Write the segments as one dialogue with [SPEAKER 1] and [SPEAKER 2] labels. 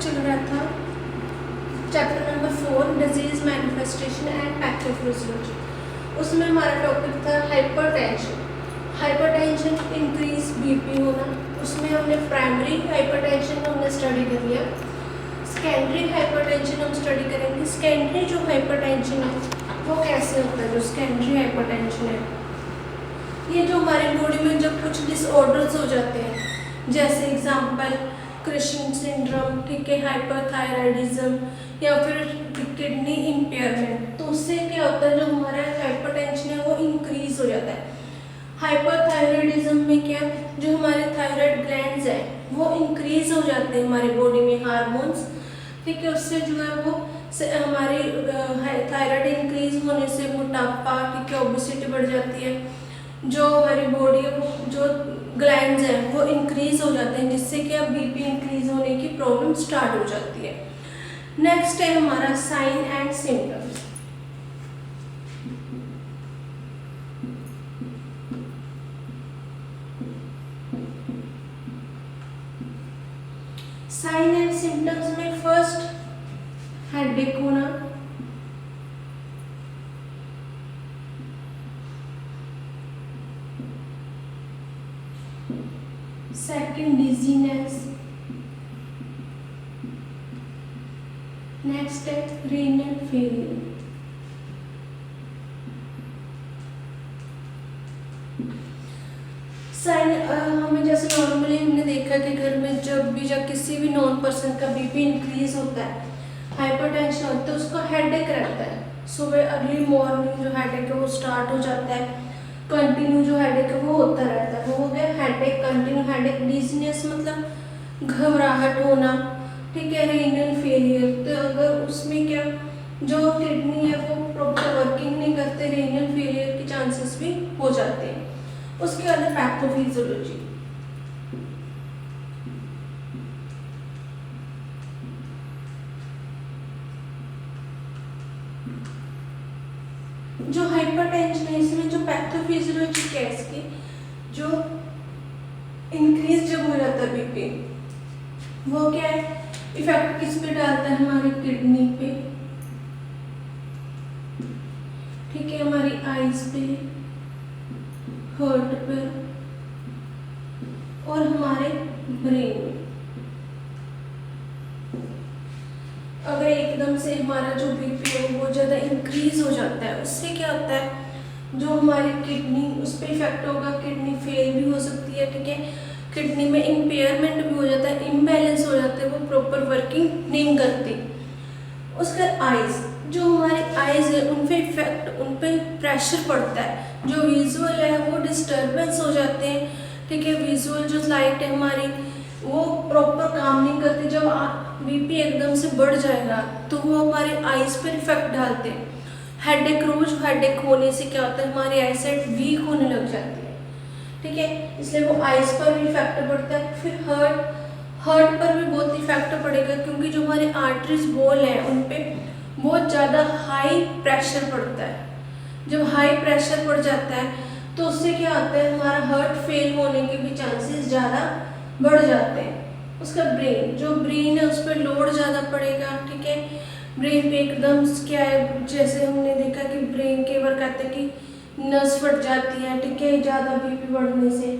[SPEAKER 1] चल रहा था chapter number 4 disease manifestation and pathophysiology. उसमें हमारा टॉपिक था हाइपरटेंशन। हाइपरटेंशन इंक्रीज बीपी होना, उसमें हमने प्राइमरी हाइपरटेंशन हमने स्टडी कर लिया। सेकेंडरी हाइपरटेंशन हम स्टडी करेंगे। सेकेंडरी जो हाइपरटेंशन है वो कैसे होता है? जो सेकेंडरी हाइपरटेंशन है ये जो हमारी बॉडी में जब कुछ डिसऑर्डर्स हो जाते हैं, जैसे एग्जांपल क्रिशिंग सिंड्रोम, ठीक है, हाइपरथायराइडिज्म या फिर किडनी इम्पेयरमेंट, तो उससे क्या होता है जो हमारा हाइपरटेंशन है वो इंक्रीज हो जाता है। हाइपरथायराइडिज्म में क्या, जो हमारे थायराइड ग्लैंड्स हैं वो इंक्रीज हो जाते हैं हमारी बॉडी में हार्मोन्स, ठीक है, उससे जो है वो हमारी थायराइड इंक्रीज होने से मोटापा, ठीक है, ओबेसिटी बढ़ जाती है। जो हमारी बॉडी है वो जो ग्लैंड्स हैं वो इंक्रीज हो जाते हैं, जिससे कि अब बीपी इंक्रीज होने की प्रॉब्लम स्टार्ट हो जाती है। नेक्स्ट है हमारा sign and symptoms. Sign and symptoms में फर्स्ट हेडेक होना, सेकंड डिजीनेस, नेक्स्ट है रीनल फेलियर। साइन हमें जैसे नॉर्मली हमने देखा कि घर में जब किसी भी नॉन पर्सन का बीपी इंक्रीज होता है, हाइपरटेंशन होता है, उसको हेडेक रहता है। सुबह अर्ली मॉर्निंग जो हेडेक है वो स्टार्ट हो जाता है, कंटिन्यू जो हेडेक है वो होता रहता है। वो हो गया हेडेक, कंटिन्यू हेडेक। डिजीनेस मतलब घबराहट होना, ठीक है। रीनल फेलियर, तो अगर उसमें क्या जो किडनी है वो प्रॉपर वर्किंग नहीं करते, रीनल फेलियर के चांसेस भी हो जाते हैं। उसके बाद पैथोफिजियोलॉजी। जो हाइपरटेंशन है इसमें जो पैथोफिजियोलॉजी क्या है इसकी, जो इंक्रीज जब हो जाता है बीपी, वो क्या है, इफेक्ट किस पे डालता है, हमारी किडनी पे, ठीक है, हमारी आईज पे, हार्ट पे और हमारे ब्रेन में। अगर एकदम से हमारा जो बीपी है वो ज़्यादा इंक्रीज हो जाता है, उससे क्या होता है जो हमारी किडनी उस पर इफेक्ट होगा, किडनी फेल भी हो सकती है, ठीक है, किडनी में इम्पेयरमेंट भी हो जाता है, इम्बैलेंस हो जाता है, वो प्रॉपर वर्किंग नहीं करती। उसका आइज, जो हमारे आइज है उन पे इफेक्ट, उन पे प्रेशर पड़ता है, जो विजुअल है वो डिस्टर्बेंस हो जाते हैं, ठीक है, विजुअल जो लाइट है हमारी वो प्रॉपर काम नहीं करती। जब बीपी एकदम से बढ़ जाएगा तो वो हमारे आइज पर इफेक्ट डालते हैं। हेडेक, रोज हेडेक होने से क्या होता है हमारी आई साइट वीक होने लग जाती है, ठीक है, इसलिए वो आइज पर भी इफेक्ट पड़ता है। फिर हार्ट पर भी बहुत इफेक्ट पड़ेगा, क्योंकि जो हमारे आर्टरीज बॉल हैं उन पे बहुत ज़्यादा हाई प्रेशर पड़ता है। जब हाई प्रेशर पड़ जाता है तो उससे क्या होता है हमारा हार्ट फेल होने के भी चांसेस ज़्यादा बढ़ जाते हैं। उसका ब्रेन, जो ब्रेन है उस पर लोड ज़्यादा पड़ेगा, ठीक है, ब्रेन पे एकदम क्या है, जैसे हमने देखा कि ब्रेन के बार कहते हैं कि नस फट जाती है, ठीक है, ज़्यादा बीपी बढ़ने से,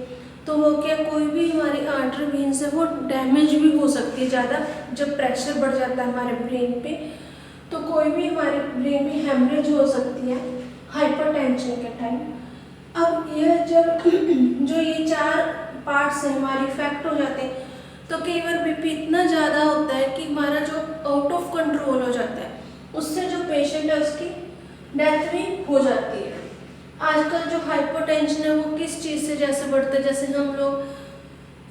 [SPEAKER 1] तो वो क्या कोई भी हमारी आर्टरी वेन से वो डैमेज भी हो सकती है ज़्यादा। जब प्रेशर बढ़ जाता है हमारे ब्रेन पे तो कोई भी हमारे ब्रेन में हेमरेज हो सकती है हाइपरटेंशन के टाइम। अब ये जब जो ये 4 पार्ट्स हैं हमारे इफेक्ट हो जाते हैं तो कई बार बीपी इतना ज़्यादा होता है कि हमारा जो आउट ऑफ कंट्रोल हो जाता है, उससे जो पेशेंट है उसकी डेथ भी हो जाती है। आजकल जो हाइपरटेंशन है वो किस चीज़ से जैसे बढ़ता है, जैसे हम लोग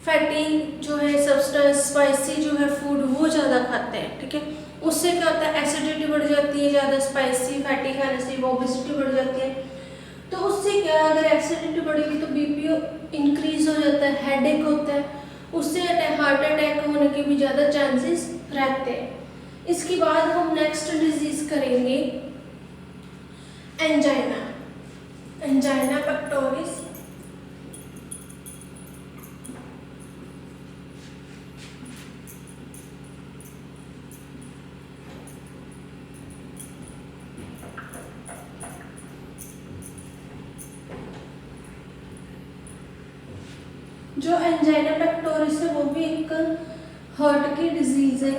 [SPEAKER 1] फैटी जो है सब्सटेंस, स्पाइसी जो है फूड वो ज़्यादा खाते हैं, ठीक है, उससे क्या होता है एसिडिटी बढ़ जाती है, ज़्यादा स्पाइसी फैटी खाने से ओबेसिटी बढ़ जाती है। तो उससे क्या, अगर एसिडिटी बढ़ेगी तो बीपी इंक्रीज हो जाता है, हेडेक होता है, उससे हार्ट अटैक होने के भी ज़्यादा चांसेस रहते हैं। इसके बाद हम नेक्स्ट डिजीज करेंगे एंजाइना, एंजाइना पेक्टोरिस। जो एंजाइना पेक्टोरिस है वो भी एक हार्ट की डिजीज है।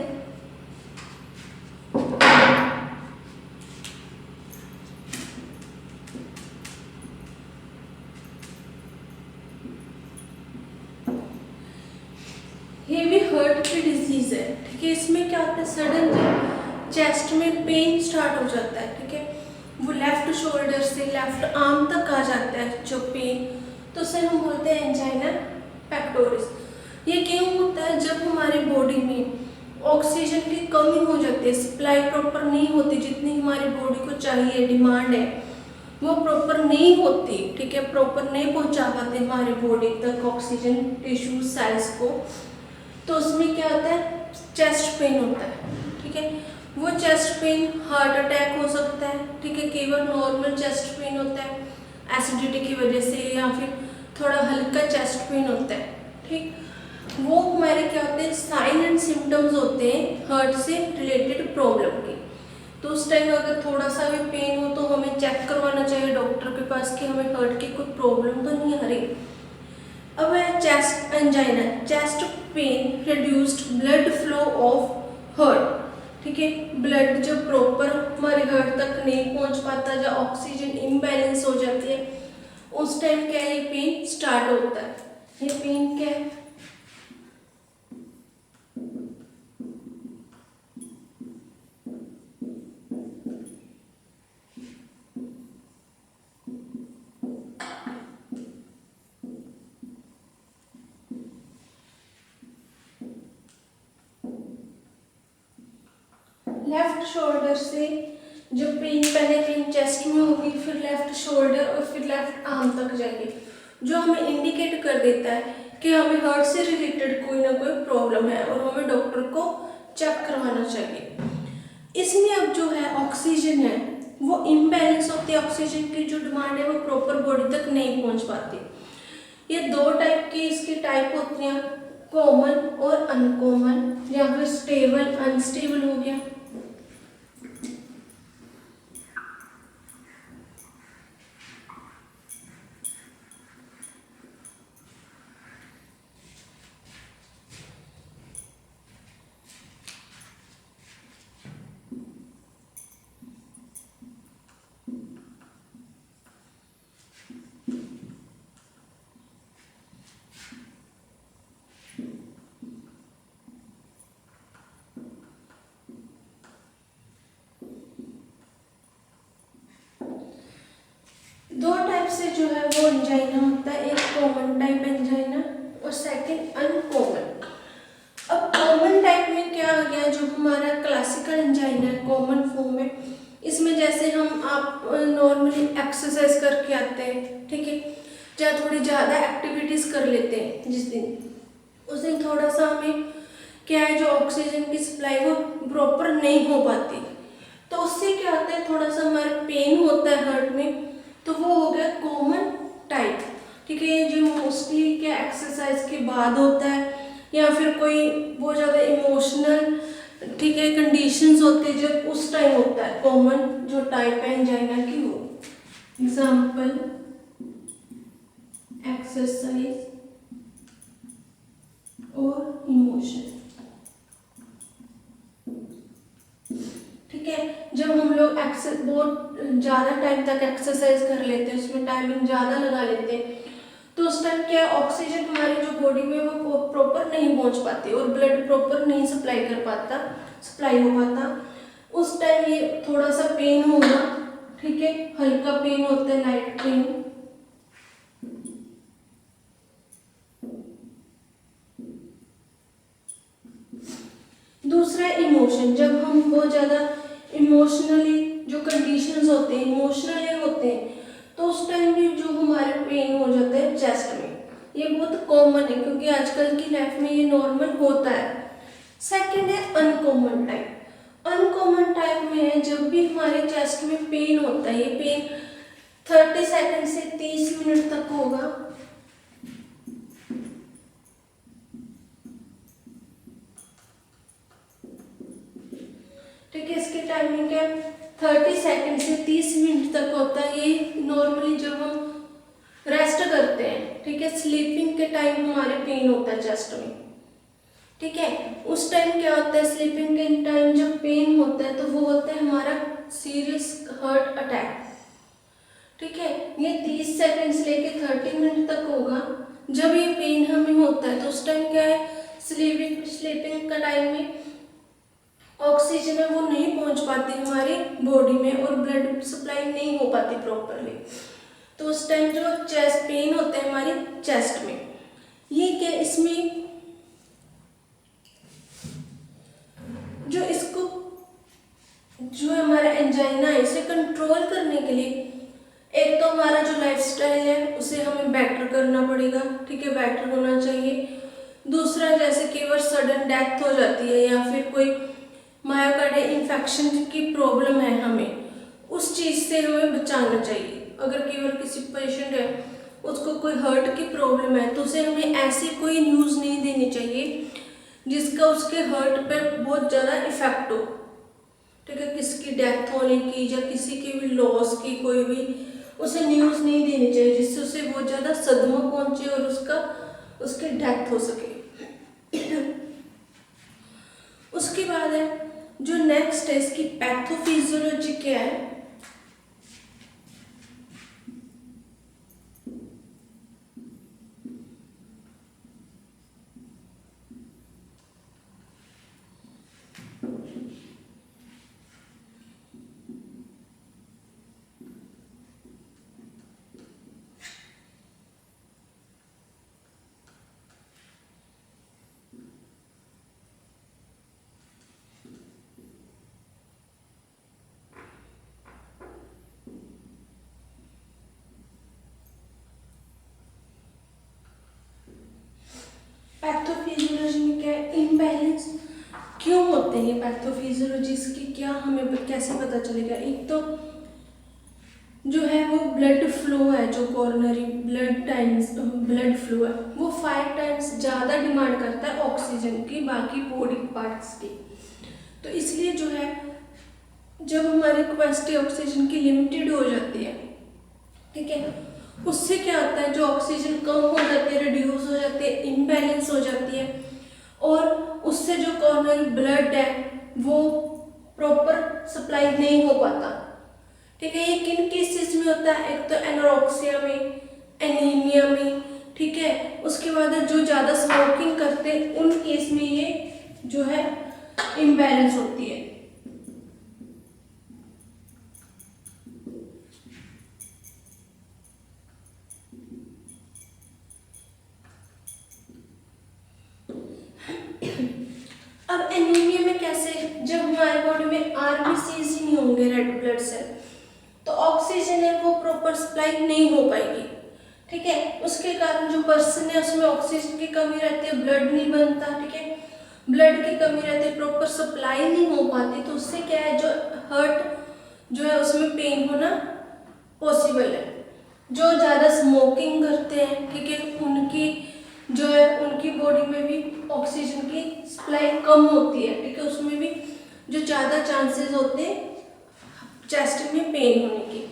[SPEAKER 1] ये भी हार्ट की डिजीज है, ठीक है। इसमें क्या होता है, सडन चेस्ट में पेन स्टार्ट हो जाता है, ठीक है। वो लेफ्ट शोल्डर से लेफ्ट आर्म तक आ जाता है जो पेन, तो उसे हम बोलते हैं एंजाइना पेक्टोरिस। ये क्यों होता है, जब हमारी बॉडी में ऑक्सीजन की कमी हो जाती है, सप्लाई प्रॉपर नहीं होती, जितनी हमारी बॉडी को चाहिए, डिमांड है वो प्रॉपर नहीं होती, ठीक है। प्रॉपर नहीं पहुंचा पाते हमारी बॉडी तक ऑक्सीजन टिश्यू सेल्स को, तो उसमें क्या होता है, चेस्ट पेन होता है, ठीक है। वो चेस्ट पेन हार्ट अटैक हो सकता है, ठीक है। कई बार नॉर्मल चेस्ट पेन होता है एसिडिटी की वजह से, या फिर थोड़ा हल्का चेस्ट पेन होता है, ठीक। वो हमारे क्या होते हैं, साइन एंड सिम्टम्स होते हैं हार्ट से रिलेटेड प्रॉब्लम के। तो उस टाइम अगर थोड़ा सा भी पेन हो तो हमें चेक करवाना चाहिए डॉक्टर के पास कि हमें हार्ट की कोई प्रॉब्लम तो नहीं आ रही। अब है chest angina, chest pain, reduced blood flow of heart, ठीक है। ब्लड जब प्रॉपर हमारे हार्ट तक नहीं पहुंच पाता, जब ऑक्सीजन इम्बैलेंस हो जाती है, उस टाइम क्या ये पेन स्टार्ट होता है। ये पेन क्या है, लेफ्ट शोल्डर से जब पेन, पहले पेन चेस्ट में होगी, फिर लेफ्ट शोल्डर और फिर लेफ्ट आर्म तक जाएगी, जो हमें इंडिकेट कर देता है कि हमें हार्ट से रिलेटेड कोई ना कोई प्रॉब्लम है और हमें डॉक्टर को चेक करवाना चाहिए। इसमें अब जो है ऑक्सीजन है वो इम्बैलेंस होती है, ऑक्सीजन की जो डिमांड है वो प्रॉपर बॉडी तक नहीं पहुंच पाती। ये दो टाइप की इसकी टाइप होती हैं, कॉमन और अनकॉमन, या फिर स्टेबल अनस्टेबल हो गया। दो टाइप से जो है वो एंजाइना होता है, एक कॉमन टाइप एंजाइना और सेकंड अनकॉमन। अब कॉमन टाइप में क्या आ गया, जो हमारा क्लासिकल एंजाइना है कॉमन फॉर्म में, इसमें जैसे हम आप नॉर्मली एक्सरसाइज करके आते हैं, ठीक है, या थोड़ी ज़्यादा एक्टिविटीज़ कर लेते हैं जिस दिन, उस दिन थोड़ा सा हमें क्या है, जो ऑक्सीजन की सप्लाई वो प्रॉपर नहीं हो पाती, तो उससे क्या होता है, थोड़ा सा हमारा पेन होता है हार्ट में, तो वो हो गया कॉमन टाइप, ठीक है। जो मोस्टली क्या एक्सरसाइज के बाद होता है, या फिर कोई बहुत ज़्यादा इमोशनल, ठीक है, कंडीशंस होते हैं जब उस टाइम होता है कॉमन जो टाइप है एंजाइना की वो। एग्जाम्पल एक्सरसाइज और इमोशन, ठीक है। जब हम लोग बहुत ज़्यादा टाइम तक एक्सरसाइज कर लेते हैं, उसमें टाइमिंग ज़्यादा लगा लेते हैं, तो उस टाइम क्या ऑक्सीजन हमारी जो बॉडी में वो प्रॉपर नहीं पहुंच पाती और ब्लड प्रॉपर नहीं सप्लाई हो पाता, उस टाइम ये थोड़ा सा पेन होगा, ठीक है, हल्का पेन होता है, लाइट पेन। दूसरा इमोशन, जब हम बहुत ज़्यादा इमोशनली जो कंडीशंस होते हैं, इमोशनली होते हैं, तो उस टाइम भी जो हमारे पेन हो जाता है चेस्ट में, ये बहुत कॉमन है क्योंकि आजकल की लाइफ में ये नॉर्मल होता है। सेकंड है अनकॉमन टाइप। अनकॉमन टाइप में है जब भी हमारे चेस्ट में पेन होता है, ये पेन 30 सेकंड से 30 मिनट तक होगा, ठीक है। इसकी टाइमिंग क्या 30 सेकंड से 30 मिनट तक होता है। ये नॉर्मली जब हम रेस्ट करते हैं, ठीक है, स्लीपिंग के टाइम हमारे पेन होता है चेस्ट में, ठीक है। उस टाइम क्या होता है, स्लीपिंग के टाइम जब पेन होता है तो वो होता है हमारा सीरियस हार्ट अटैक, ठीक है। ये 30 सेकंड से लेके 30 मिनट तक होगा। जब ये पेन हमें होता है तो उस टाइम क्या है, स्लीपिंग का टाइम में ऑक्सीजन है वो नहीं पहुंच पाती हमारी बॉडी में और ब्लड सप्लाई नहीं हो पाती प्रॉपरली। तो उस टाइम जो चेस्ट पेन होता है हमारी चेस्ट में, ये क्या, इसमें जो इसको जो हमारा एंजाइना है इसे कंट्रोल करने के लिए एक तो हमारा जो लाइफस्टाइल है उसे हमें बेटर करना पड़ेगा, ठीक है, बेटर होना चाहिए। दूसरा, जैसे कि अगर सडन डेथ हो जाती है या फिर कोई मायोकार्डियल इन्फेक्शन की प्रॉब्लम है, हमें उस चीज़ से हमें बचाना चाहिए। अगर केवल किसी पेशेंट है उसको कोई हार्ट की प्रॉब्लम है तो उसे हमें ऐसी कोई न्यूज़ नहीं देनी चाहिए जिसका उसके हार्ट पर बहुत ज़्यादा इफेक्ट हो, ठीक है, किसकी डेथ होने की या किसी की भी लॉस की, कोई भी उसे न्यूज़ नहीं देनी चाहिए जिससे उसे बहुत ज़्यादा सदमा पहुंचे और उसकी डेथ हो सके। उसके बाद है जो नेक्स्ट है, इसकी पैथोफिजियोलॉजी क्या है। पैथोफिजियोलॉजी में क्या है, इम्बैलेंस क्यों होते हैं पैथोफिजियोलॉजी की क्या हमें कैसे पता चलेगा। एक तो जो है वो ब्लड फ्लो है, जो कॉरोनरी ब्लड फ्लो है वो 5 टाइम्स ज़्यादा डिमांड करता है ऑक्सीजन की बाकी बॉडी पार्ट्स की। तो इसलिए जो है जब हमारी कैपेसिटी ऑक्सीजन की लिमिटेड हो जाती है, ठीक है, उससे क्या होता है, जो ऑक्सीजन कम हो जाती है, रिड्यूस हो जाती है, इम्बैलेंस हो जाती है और उससे जो कॉरोनरी ब्लड है वो प्रॉपर सप्लाई नहीं हो पाता, ठीक है। ये किन केसेस में होता है, एक तो एनोरेक्सिया में, एनीमिया में, ठीक है। उसके बाद जो ज़्यादा स्मोकिंग करते हैं उन केस में ये जो है इम्बैलेंस होती है। अब एनीमिया में कैसे, जब हमारे बॉडी में आरबीसीज ही नहीं होंगे, रेड ब्लड सेल, तो ऑक्सीजन है वो प्रॉपर सप्लाई नहीं हो पाएगी, ठीक है। उसके कारण जो पर्सन है उसमें ऑक्सीजन की कमी रहती है, ब्लड नहीं बनता, ठीक है, ब्लड की कमी रहती है, प्रॉपर सप्लाई नहीं हो पाती, तो उससे क्या है, जो हार्ट जो है उसमें पेन होना पॉसिबल है। जो ज़्यादा स्मोकिंग करते हैं, ठीक है, उनकी जो है उनकी बॉडी में भी ऑक्सीजन की सप्लाई कम होती है, ठीक है, उसमें भी जो ज़्यादा चांसेस होते हैं चेस्ट में पेन होने की।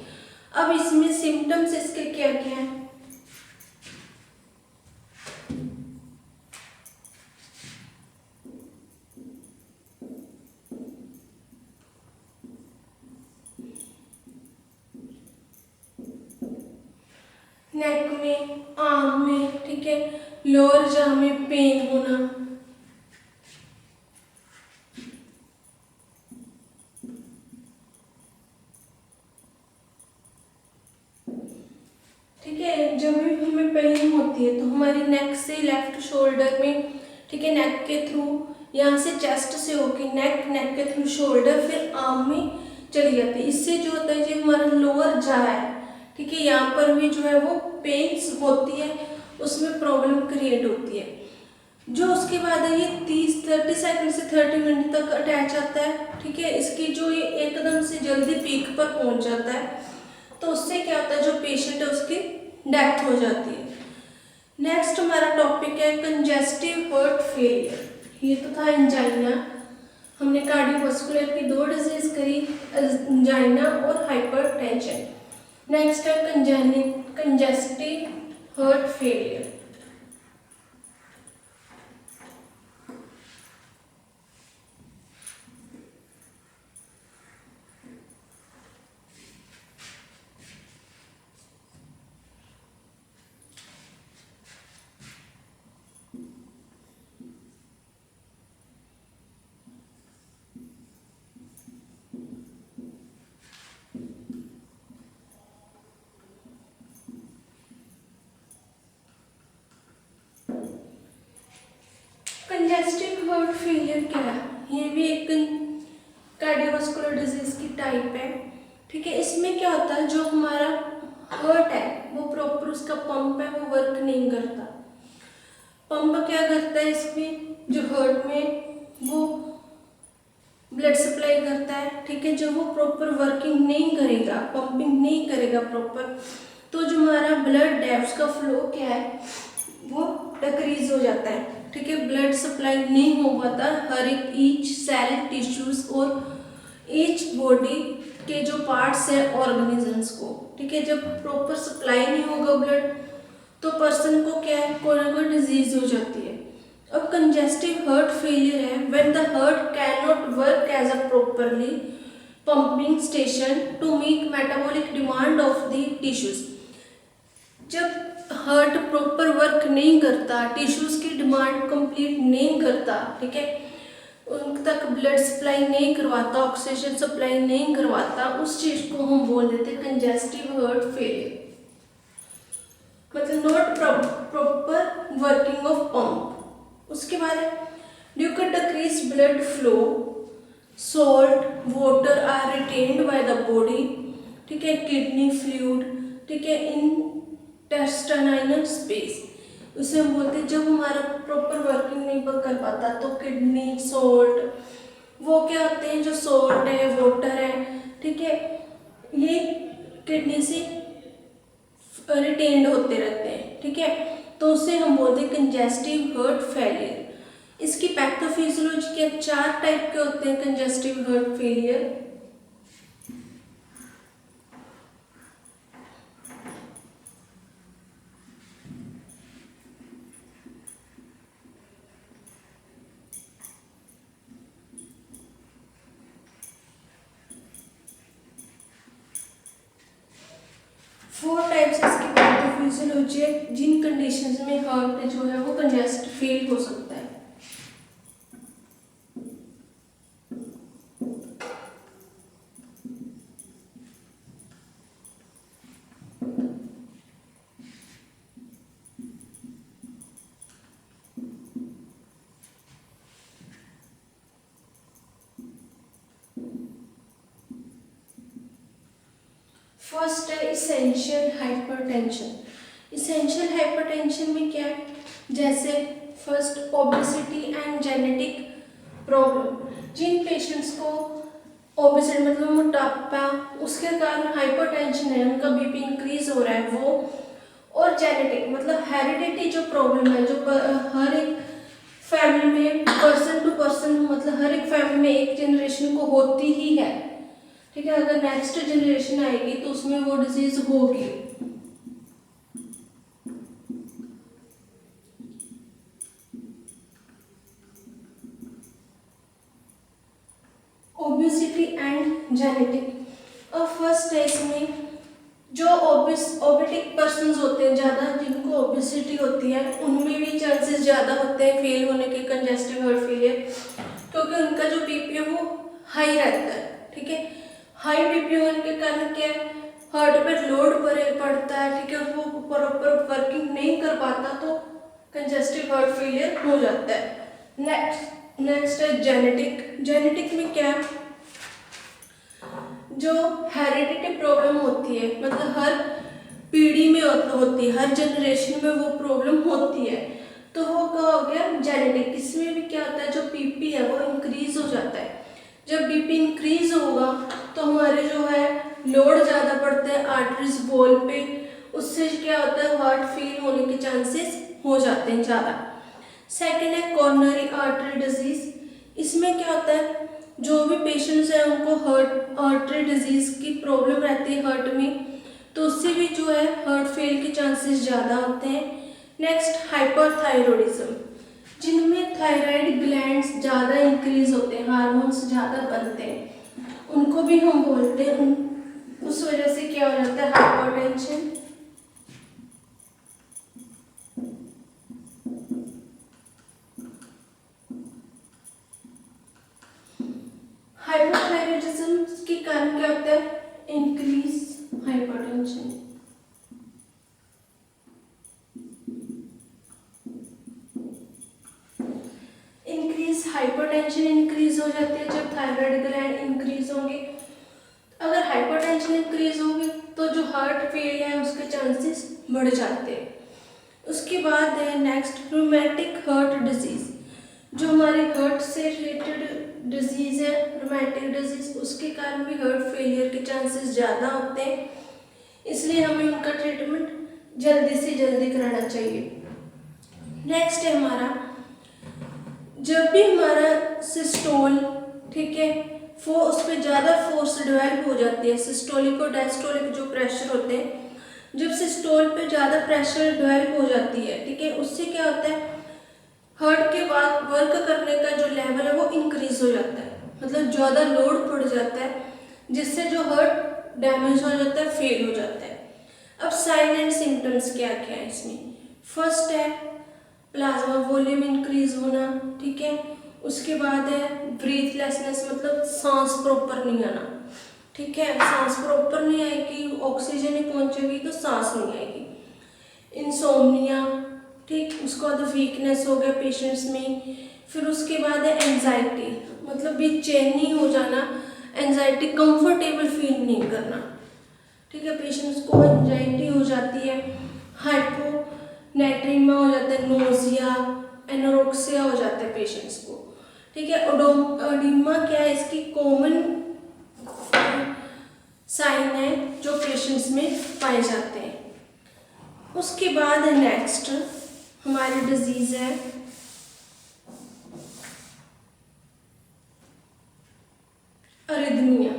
[SPEAKER 1] अब इसमें सिम्टम्स इसके क्या क्या हैं। नेक में, आर्म में, ठीक है, लोअर जॉ में पेन होना, ठीक है। जब भी हमें पेन होती है तो हमारी नेक से लेफ्ट शोल्डर में, ठीक है, नेक के थ्रू यहाँ से चेस्ट से होके नेक, नेक के थ्रू शोल्डर, फिर आर्म में चली जाती है। इससे जो होता है जो हमारा लोअर जॉ है, ठीक है, यहाँ पर भी जो है वो पेन्स होती है, उसमें प्रॉब्लम क्रिएट होती है। जो उसके बाद है ये 30 सेकंड से 30 मिनट तक अटैच आता है, ठीक है। इसकी जो ये एकदम से जल्दी पीक पर पहुंच जाता है तो उससे क्या होता है, जो पेशेंट है उसकी डेथ हो जाती है। नेक्स्ट हमारा टॉपिक है कंजेस्टिव हार्ट फेलियर। ये तो था एंजाइना, हमने कार्डियोवास्कुलर की 2 डिजीज करी, एंजाइना और हाइपरटेंशन। नेक्स्ट है congestive heart failure. Congestive heart failure क्या है? ये भी एक कार्डियोवास्कुलर डिजीज की टाइप है। ठीक है, इसमें क्या होता है, जो हमारा हार्ट है वो प्रॉपर उसका पंप है वो वर्क नहीं करता। पंप क्या करता है, इसमें जो हार्ट में वो ब्लड सप्लाई करता है। ठीक है, जब वो प्रॉपर वर्किंग नहीं करेगा, पंपिंग नहीं करेगा प्रॉपर, तो जो हमारा ब्लड है उसका फ्लो क्या है, वो डिक्रीज हो जाता है। ठीक है, ब्लड सप्लाई नहीं हो पाता हर एक ईच सेल, टिश्यूज और ईच बॉडी के जो पार्ट्स है ऑर्गेनिजम्स को। ठीक है, जब प्रॉपर सप्लाई नहीं होगा ब्लड, तो पर्सन को क्या है, कोई ना कोई डिजीज हो जाती है। अब कंजेस्टिव हार्ट फेलियर है when the heart can not work as a properly pumping station to meet metabolic demand of the tissues. जब हार्ट प्रॉपर वर्क नहीं करता, टिश्यूज की डिमांड कंप्लीट नहीं करता, ठीक है, उन तक ब्लड सप्लाई नहीं करवाता, ऑक्सीजन सप्लाई नहीं करवाता, उस चीज को हम बोल देते हैं कंजेस्टिव हार्ट फेलियर। मतलब not proper working of pump. उसके बाद due to decrease blood flow, salt water are retained by the body. ठीक है, किडनी फ्लूइड, ठीक है, इंटेस्टाइनल स्पेस, उसे हम बोलते हैं। जब हमारा प्रॉपर वर्किंग नहीं कर पाता तो किडनी, सॉल्ट, वो क्या होते हैं, जो सॉल्ट है, वाटर है, ठीक है, ये किडनी से रिटेन्ड होते रहते हैं। ठीक है, तो उसे हम बोलते हैं कंजेस्टिव हार्ट फेलियर। इसकी पैथोफिजियोलॉजी के 4 टाइप के होते हैं congestive heart failure. Four types इसकी पैथोफिजियोलॉजी है, जिन कंडीशंस में हार्ट जो है वो कंजेस्ट फेल हो सकता है। फर्स्ट है इसेंशियल हाइपरटेंशन। इसेंशियल हाइपरटेंशन में क्या है, जैसे first obesity and genetic problem. जिन पेशेंट्स को ओबेसिटी मतलब मोटापा, उसके कारण हाइपरटेंशन है, उनका बीपी इंक्रीज हो रहा है वो, और जेनेटिक मतलब हेरिडिटी जो प्रॉब्लम है, जो हर एक फैमिली में पर्सन टू पर्सन, मतलब हर एक फैमिली में एक जनरेशन को होती ही है। ठीक है, अगर नेक्स्ट जनरेशन आएगी तो उसमें वो डिजीज होगी। Obesity and genetic. और फर्स्ट है इसमें जो ओबेटिक पर्सन्स होते हैं, ज़्यादा जिनको ओबेसिटी होती है, उनमें भी चांसेस ज़्यादा होते हैं फेल होने के कंजेस्टिव हार्ट फेलियर, क्योंकि उनका जो बीपी है वो हाई रहता है। ठीक है, हाई बीपी होने के कारण क्या है, हार्ट पर लोड पड़ता है। ठीक है, वो प्रॉपर वर्किंग नहीं कर पाता तो कंजेस्टिव हार्ट फेलियर हो जाता है। नेक्स्ट है जेनेटिक। जेनेटिक में क्या है, जो हेरिडिटी प्रॉब्लम होती है, मतलब हर पीढ़ी में होती है, हर जनरेशन में वो प्रॉब्लम होती है, तो वो क्या हो गया जेनेटिक। इसमें भी क्या होता है, जो बीपी है वो इंक्रीज हो जाता है। जब बीपी इंक्रीज होगा तो हमारे जो है लोड ज़्यादा पड़ता है आर्टरीज वॉल पे, उससे क्या होता है हार्ट फेल होने के चांसेस हो जाते हैं ज़्यादा। सेकेंड है कॉर्नरी आर्टरी डिजीज। इसमें क्या होता है, जो भी पेशेंट्स हैं उनको हार्ट आर्टरी डिजीज की प्रॉब्लम रहती है हार्ट में, तो उससे भी जो है हार्ट फेल के चांसेस ज़्यादा होते हैं। नेक्स्ट हाइपरथायरॉयडिज्म, जिनमें थायराइड ग्लैंड्स ज़्यादा इंक्रीज होते हैं, हार्मोन्स ज़्यादा बनते हैं, उनको भी हम बोलते हैं, उस वजह से क्या हो जाता है हाइपरटेंशन। हाइपोथायरॉयडिज्म के कारण क्या होता है, increase hypertension. Increase hypertension increase हो जाती है जब थायराइड ग्लैंड इंक्रीज होंगे। अगर हाइपरटेंशन इंक्रीज होगी तो जो हार्ट फेल है उसके चांसेस बढ़ जाते हैं। उसके बाद है नेक्स्ट रूमेटिक हार्ट डिजीज, जो हमारे हार्ट से रिलेटेड डिजीज है रूमेटिक डिजीज, उसके कारण भी हार्ट फेलियर के चांसेस ज़्यादा होते हैं, इसलिए हमें उनका ट्रीटमेंट जल्दी से जल्दी कराना चाहिए। नेक्स्ट है हमारा, जब भी हमारा सिस्टोल, ठीक है, वो उस पर ज़्यादा फोर्स डेवलप हो जाती है, सिस्टोलिक और डायस्टोलिक जो प्रेशर होते हैं, जब सिस्टोल पे ज़्यादा प्रेशर डेवलप हो जाती है, ठीक है, उससे क्या होता है हार्ट के बाद वर्क करने का जो लेवल है वो इंक्रीज हो जाता है, मतलब ज़्यादा लोड पड़ जाता है, जिससे जो हार्ट डैमेज हो जाता है, फेल हो जाता है। अब साइन एंड सिम्टम्स क्या क्या है इसमें, फर्स्ट है प्लाज्मा वॉल्यूम इंक्रीज होना, ठीक है, उसके बाद है ब्रीथलेसनेस, मतलब सांस प्रॉपर नहीं आना, ठीक है, सांस प्रॉपर नहीं आएगी, ऑक्सीजन नहीं पहुंचेगी तो सांस नहीं आएगी। इंसोम्निया, ठीक, उसके बाद वीकनेस हो गया पेशेंट्स में। फिर उसके बाद है एंजाइटी, मतलब बेचैनी हो जाना, एंजाइटी, कंफर्टेबल फील नहीं करना, ठीक है, पेशेंट्स को एंजाइटी हो जाती है। हाइपोनेट्रीमा हो जाता है, नोजिया, एनोरेक्सिया हो जाता है पेशेंट्स को, ठीक है। ओडोमा क्या है, इसकी कॉमन साइन है जो पेशेंट्स में पाए जाते हैं। उसके बाद नेक्स्ट हमारी डिजीज है अरिथमिया।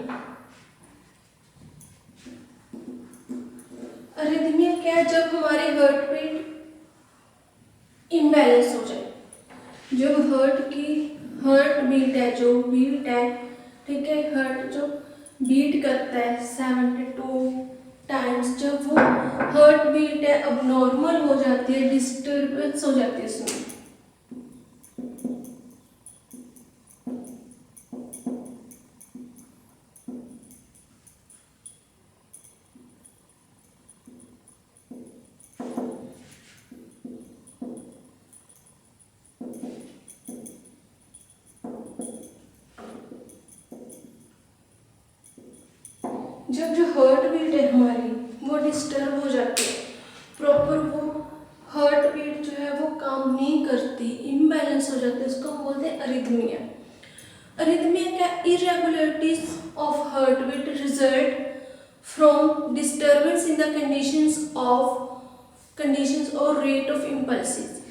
[SPEAKER 1] अरिथमिया क्या है, जब हमारे हार्ट बीट इम्बैलेंस हो जाए, जब हार्ट बीट है, जो बीट है, ठीक है, हार्ट जो बीट करता है 72 टाइम्स, जब वो हार्ट बीट है अब नॉर्मल हो जाती है, डिस्टर्बेंस हो जाती है उसमें, जब जो हार्ट बीट है हमारी वो डिस्टर्ब हो जाती है, प्रॉपर वो हार्ट बीट जो है वो काम नहीं करती, इम्बैलेंस हो जाती है, उसको हम बोलते हैं अरिथमिया। अरिथमिया क्या, irregularities of heart beat result from disturbance in the conditions और रेट ऑफ इम्पल्सेस।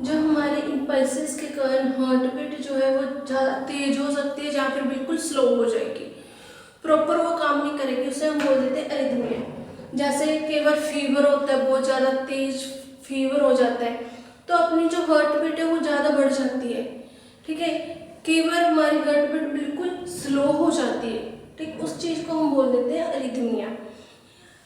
[SPEAKER 1] जब हमारे इम्पल्सेस के कारण हार्ट बीट जो है वो तेज हो सकती है या फिर बिल्कुल स्लो हो जाएगी, प्रॉपर वो काम नहीं करेगी, उसे हम बोल देते हैं अरिथमिया। जैसे कई बार फीवर होता है, बहुत ज़्यादा तेज फीवर हो जाता है, तो अपनी जो हार्ट बीट है वो ज़्यादा बढ़ जाती है, ठीक है। कई बार हमारी हार्ट बीट बिल्कुल स्लो हो जाती है, ठीक, उस चीज़ को हम बोल देते हैं अरिथमिया।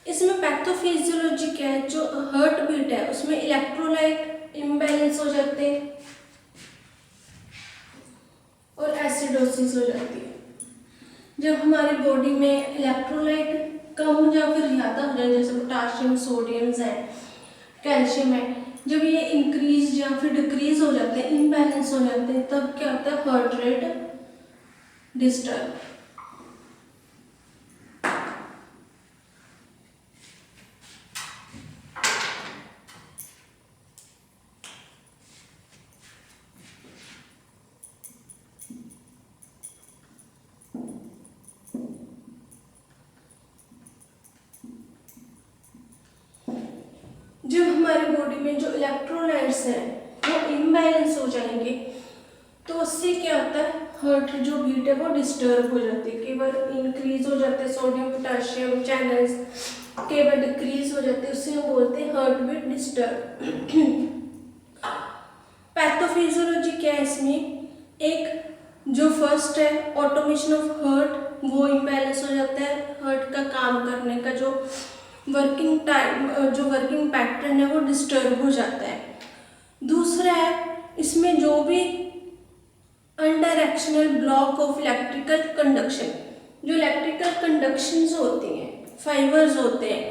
[SPEAKER 1] इसमें पैथोफिजियोलॉजी क्या है, जो हार्ट बीट है उसमें इलेक्ट्रोलाइट इम्बैलेंस हो जाते हैं और एसिडोसिस हो जाती है। जब हमारी बॉडी में इलेक्ट्रोलाइट कम या फिर ज़्यादा हो जाए, जैसे पोटाशियम, सोडियम है, कैल्शियम है, जब ये इंक्रीज या फिर डिक्रीज हो जाते हैं, इम्बैलेंस हो जाते हैं, तब क्या होता है हार्ट रेट डिस्टर्ब। जब हमारी बॉडी में जो इलेक्ट्रोलाइट्स हैं वो इम्बैलेंस हो जाएंगे, तो उससे क्या होता है हार्ट जो बीट है वो डिस्टर्ब हो जाती है, कई बार इंक्रीज हो जाते हैं सोडियम पोटाशियम चैनल्स, कई बार डिक्रीज हो जाते हैं, उससे हम बोलते हैं हार्ट बीट डिस्टर्ब। पैथोफिजियोलॉजी क्या है इसमें, एक जो फर्स्ट है ऑटोमेशन ऑफ हार्ट, वो इम्बैलेंस हो जाता है, हार्ट का काम करने का जो वर्किंग टाइम, जो वर्किंग पैटर्न है वो डिस्टर्ब हो जाता है। दूसरा है इसमें जो भी अनडायरेक्शनल ब्लॉक ऑफ इलेक्ट्रिकल कंडक्शन, जो इलेक्ट्रिकल कंडक्शंस होती हैं, फाइबर्स होते हैं,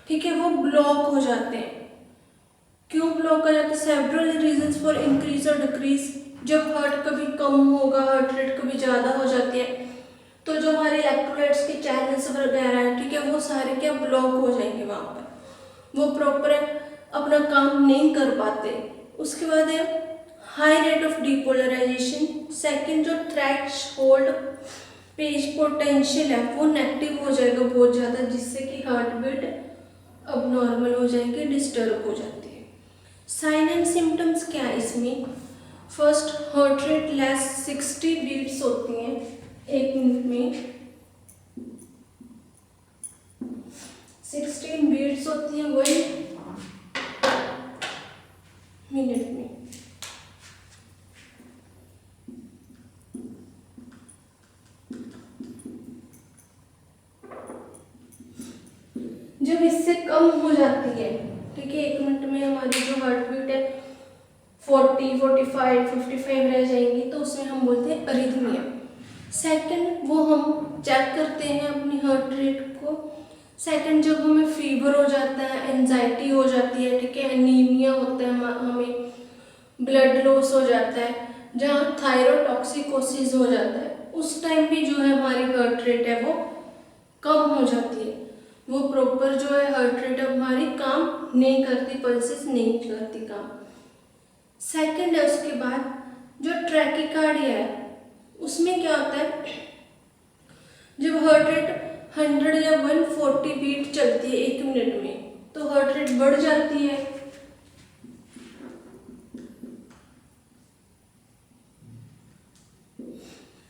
[SPEAKER 1] ठीक है, वो ब्लॉक हो जाते हैं। क्यों ब्लॉक हो जाते हैं? सेवरल रीजंस फॉर इंक्रीज और डिक्रीज। जब हार्ट कभी कम होगा, हार्ट रेट कभी ज़्यादा हो जाती है, तो जो हमारे इलेक्ट्रोलाइट्स के चैनल्स वगैरह हैं, ठीक है, वो सारे क्या ब्लॉक हो जाएंगे, वहाँ पर वो प्रॉपर अपना काम नहीं कर पाते। उसके बाद है high rate of depolarisation. Second जो थ्रेशोल्ड पेज पोटेंशियल है वो नेगेटिव हो जाएगा बहुत ज़्यादा, जिससे कि हार्ट बीट अब नॉर्मल हो जाएगी, डिस्टर्ब हो जाती है। साइन एंड सिम्टम्स क्या है इसमें? First, heart rate less 60 beats होती हैं एक मिनट में, 16 बीट्स होती है 1 मिनट में। जब इससे कम हो जाती है, ठीक है, एक मिनट में हमारी जो हार्ट बीट है 40, 45, 55 रह जाएंगी, तो उसमें हम बोलते हैं अरिथमिया। सेकंड, वो हम चेक करते हैं अपनी हार्ट रेट को। सेकंड, जब हमें फीवर हो जाता है, एंजाइटी हो जाती है, ठीक है, एनीमिया होता है, हमें ब्लड लॉस हो जाता है, जहाँ थायरोटॉक्सिकोसिस हो जाता है, उस टाइम भी जो है हमारी हार्ट रेट है वो कम हो जाती है, वो प्रॉपर जो है हार्ट रेट हमारी काम नहीं करती, पल्सेस नहीं करती काम। सेकंड है उसके बाद जो ट्रैकिकार्डिया है, उसमें क्या होता है, जब हार्ट रेट 100 या 140 बीट चलती है एक मिनट में, तो हार्ट रेट बढ़ जाती है।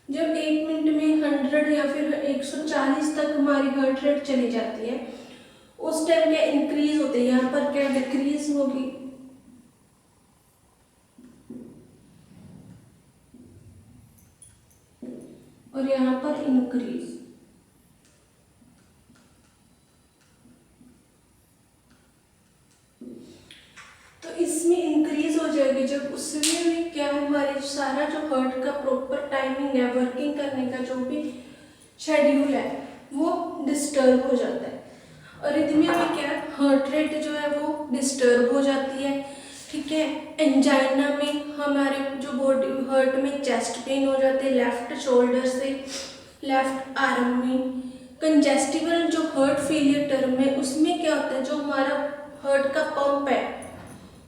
[SPEAKER 1] जब एक मिनट में 100 या फिर 140 तक हमारी हार्ट रेट चली जाती है, उस टाइम क्या इंक्रीज होते हैं, यहाँ पर क्या डिक्रीज होगी, और यहाँ पर इंक्रीज। तो इसमें इंक्रीज हो जाएगी जब, उसमें भी क्या हमारे सारा जो हार्ट का प्रॉपर टाइमिंग है, वर्किंग करने का जो भी शेड्यूल है, वो डिस्टर्ब हो जाता है। और अरिथमिया में क्या, हार्ट रेट जो है वो डिस्टर्ब हो जाती है, ठीक है। एंजाइना में हमारे जो बॉडी हार्ट में चेस्ट पेन हो जाते हैं, लेफ्ट शोल्डर से लेफ्ट आर्म में। कंजेस्टिबल जो हार्ट फेलियर टर्म है, उसमें क्या होता है, जो हमारा हार्ट का पंप है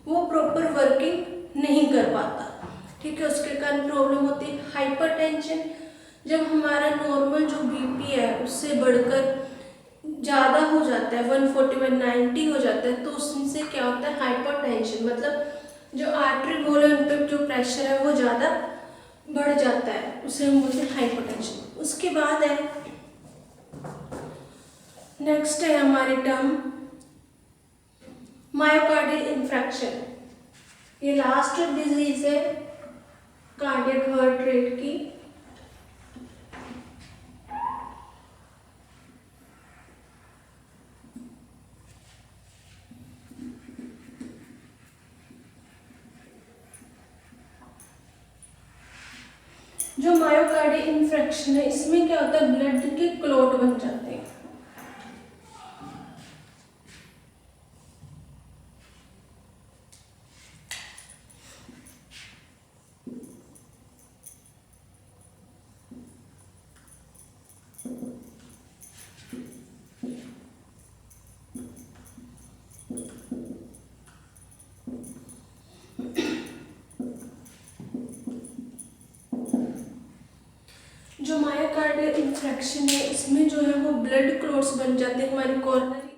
[SPEAKER 1] वो प्रॉपर वर्किंग नहीं कर पाता, ठीक है, उसके कारण प्रॉब्लम होती है। हाइपरटेंशन, जब हमारा नॉर्मल जो बीपी है उससे बढ़कर ज़्यादा हो जाता है, 140 190 हो जाता है, तो उससे क्या होता है, हाइपरटेंशन, मतलब जो आर्टरी गोलन पे जो प्रेशर है वो ज़्यादा बढ़ जाता है, उसे हम बोलते हैं हाइपरटेंशन। उसके बाद है नेक्स्ट है हमारी टर्म मायोकार्डियल इंफ्रैक्शन। ये लास्ट डिजीज है कार्डियक हार्ट रेट की। जो मायोकार्डियल इंफ्रैक्शन है, इसमें क्या होता है, ब्लड के क्लॉट बन जाते हैं। जो मायोकार्डियल इंफ्रैक्शन है, इसमें जो है वो ब्लड क्लॉट्स बन जाते हैं हमारी कॉर्नरी